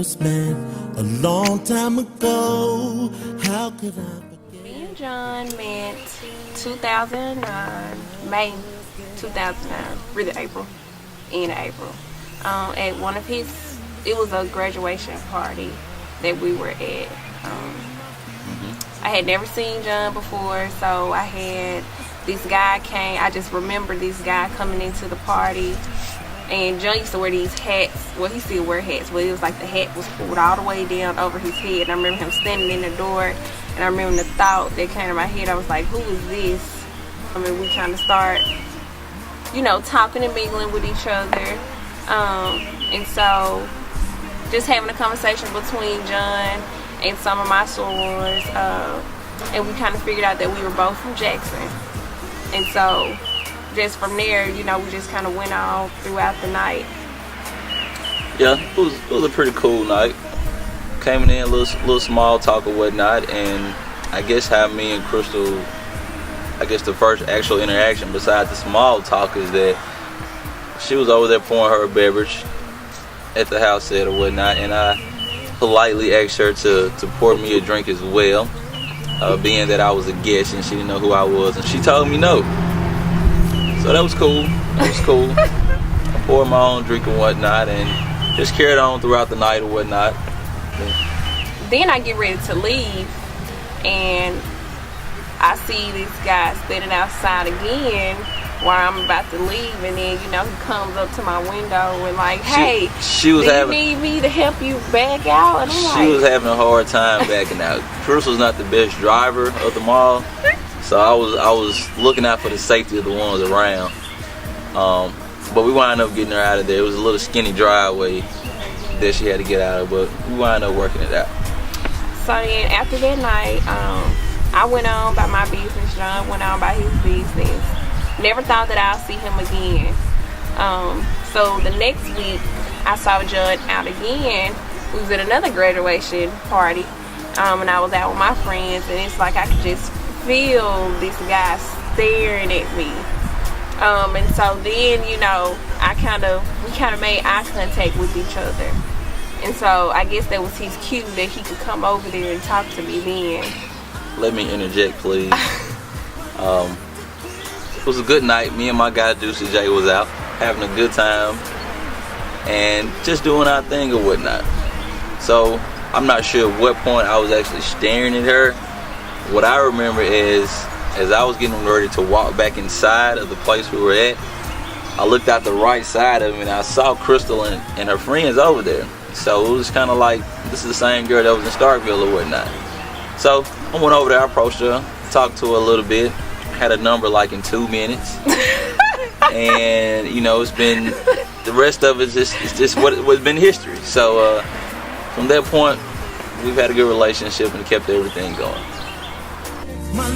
first met a long time ago. How could I forget? Me and John met 2009, May 2009, really April, end of April, at one of his, it was a graduation party that we were at. I had never seen John before, so I had this guy came. I just remember this guy coming into the party, and John used to wear these hats. Well, he still wear hats, but it was like the hat was pulled all the way down over his head. And I remember him standing in the door, and I remember the thought that came to my head. I was like, who is this? I mean, we trying to start, you know, talking and mingling with each other. And so just having a conversation between John and some of my sorors, and we kind of figured out that we were both from Jackson. And so just from there, you know, we just kind of went on throughout the night. Yeah, it was a pretty cool night. Came in, little small talk or whatnot, and I guess how me and Crystal, I guess the first actual interaction besides the small talk is that she was over there pouring her a beverage at the house set or whatnot, and I politely asked her to pour me a drink as well, being that I was a guest and she didn't know who I was, and she told me no. So that was cool. I poured my own drink and whatnot, and just carried on throughout the night or whatnot. Then I get ready to leave, and I see this guy standing outside again while I'm about to leave, and then, you know, he comes up to my window and like, hey, do you need me to help you back out? And she was having a hard time backing out. Crystal's not the best driver of them all, so I was looking out for the safety of the ones around. But we wound up getting her out of there. It was a little skinny driveway that she had to get out of, but we wound up working it out. So then after that night, I went on by my business. John went on by his business. Never thought that I'll see him again. So the next week, I saw John out again. We was at another graduation party, and I was out with my friends, and it's like I could just feel this guy staring at me. And so then, you know, we kind of made eye contact with each other. And so I guess that was his cue that he could come over there and talk to me then. Let me interject, please. It was a good night. Me and my guy Juicy J was out having a good time and just doing our thing or whatnot. So I'm not sure at what point I was actually staring at her. What I remember is, as I was getting ready to walk back inside of the place we were at, I looked out the right side of me and I saw Crystal and her friends over there. So it was kind of like, this is the same girl that was in Starkville or whatnot. So I went over there, I approached her, talked to her a little bit, had a number like in 2 minutes. And you know, it's been, the rest of it's just what's been history. So from that point, we've had a good relationship and kept everything going. My